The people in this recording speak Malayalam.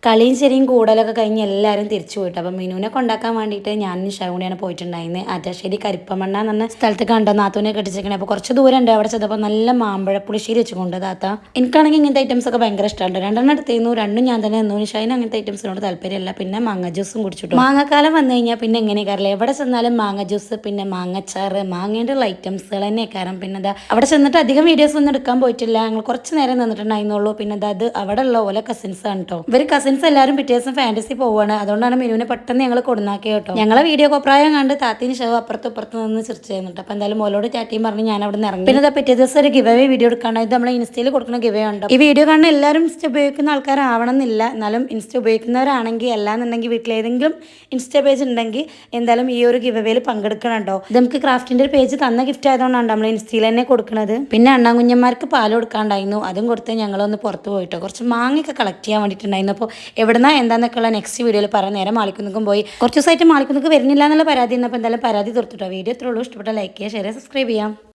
കളിയും ശരിയും കൂടലൊക്കെ കഴിഞ്ഞ് എല്ലാവരും തിരിച്ചു പോയിട്ട് അപ്പം മിനുവിനെ കൊണ്ടാക്കാൻ വേണ്ടിയിട്ട് ഞാൻ നിഷാകൂടിയാണ് പോയിട്ടുണ്ടായിരുന്നത്. ആറ്റാശ്ശേരി കരിപ്പമണ്ണ എന്ന് പറഞ്ഞ സ്ഥലത്ത് കണ്ടോ നാത്തൂനെ കെട്ടിച്ചേക്കണേ. അപ്പോൾ കുറച്ച് ദൂരം ഉണ്ട്. അവിടെ ചെന്നപ്പോൾ നല്ല മാമ്പഴ പുളിശ്ശേരി വെച്ച് കൊണ്ട് താത്ത. എനിക്കാണെങ്കിൽ ഇങ്ങനത്തെ ഐറ്റംസ് ഒക്കെ ഭയങ്കര ഇഷ്ടമാണ്. രണ്ടെണ്ണം എടുത്തിരുന്നു, രണ്ടും ഞാൻ തന്നെ തന്നു. നിഷായിന് അങ്ങനത്തെ ഐറ്റംസിനോട് താല്പര്യമില്ല. പിന്നെ മാങ്ങ ജ്യൂസും കുടിച്ചിട്ടു. മാങ്ങക്കാലം വന്നു കഴിഞ്ഞാൽ പിന്നെ എങ്ങനെയൊക്കെ എവിടെ ചെന്നാലും മാങ്ങ ജ്യൂസ്, പിന്നെ മാങ്ങച്ചാറ്, മാങ്ങേൻ്റെ ഉള്ള ഐറ്റംസുകൾ തന്നെ കാരണം. പിന്നെ എന്താ അവിടെ ചെന്നിട്ട് അധികം വീഡിയോസ് ഒന്നും എടുക്കാൻ പോയിട്ടില്ല. ഞങ്ങൾ കുറച്ച് നേരം നിന്നിട്ടുണ്ടായിരുന്നുള്ളൂ. പിന്നെ അത് അവിടെ ഉള്ള ഓല കസിൻസ് ആണ് കേട്ടോ. ഇവർ കസിൻസ് എല്ലാവരും പിറ്റേ ദിവസം ഫാന്റസി പോവാണ്. അതുകൊണ്ടാണ് മിനുവിനെ പെട്ടെന്ന് ഞങ്ങൾ കൊടുന്നാക്കിയത് കേട്ടോ. ഞങ്ങളെ വീഡിയോ കോപ്രായം കണ്ട് താത്തിന് ഷോ അപ്പുറത്ത് നിന്ന് ചിരിച്ചു ചെയ്യുന്നുണ്ട്. അപ്പോൾ എന്തായാലും മോളോട് ചാറ്റിയും പറഞ്ഞ് ഞാൻ അവിടെ നിന്ന് ഇറങ്ങി. പിന്നെ പിറ്റേ ദിവസം ഒരു ഗിവ് അവേ വീഡിയോ എടുക്കാണ്ട്. ഇത് നമ്മളെ ഇൻസ്റ്റയിൽ കൊടുക്കുന്ന ഗിവ് ഉണ്ട്. ഈ വീഡിയോ കാണുന്ന എല്ലാവരും ഇൻസ്റ്റ ഉപയോഗിക്കുന്ന ആൾക്കാരാവണം എന്നില്ല. എന്നാലും ഇൻസ്റ്റ ഉപയോഗിക്കുന്നവരാണെങ്കിൽ അല്ലാന്നുണ്ടെങ്കിൽ വീട്ടിൽ ഏതെങ്കിലും ഇൻസ്റ്റ പേജ് ഉണ്ടെങ്കിൽ എന്തായാലും ഈ ഒരു ഗിവ് അവേയിൽ പങ്കെടുക്കണം കേട്ടോ. ഇത് നമുക്ക് ക്രാഫ്റ്റിന്റെ ഒരു പേജ് തന്ന ഗിഫ്റ്റ് ആയതുകൊണ്ടാണ് നമ്മൾ ഇൻസ്റ്റയിൽ തന്നെ കൊടുക്കുന്നത്. പിന്നെ അണ്ണാകുഞ്ഞന്മാർക്ക് പാൽ കൊടുക്കാണ്ടായിരുന്നു. അതും കൊടുത്ത് ഞങ്ങളൊന്ന് പുറത്ത് പോയിട്ടോ കുറച്ച് മാങ്ങയൊക്കെ കളക്ട് ചെയ്യാൻ വേണ്ടിയിട്ടുണ്ടായിരുന്നു. അപ്പോൾ എവിടുന്ന എന്താന്നൊക്കെയുള്ള നെക്സ്റ്റ് വീഡിയോയിൽ പറഞ്ഞ നേരം മാളിക്കുന്നുക്കും പോയി. കുറച്ച് ദിവസമായിട്ട് മാളിക്കുന്നുക്ക് വരുന്നില്ല എന്നുള്ള പരാതി. അപ്പോൾ എന്തായാലും പരാതി തീർത്തിട്ടോ. വീഡിയോ ഇത്രയുള്ളൂ. ഇഷ്ടപ്പെട്ട ലൈക്ക് ചെയ്യുക, ഷെയർ ചെയ്യുക, സബ്സ്ക്രൈബ് ചെയ്യാം.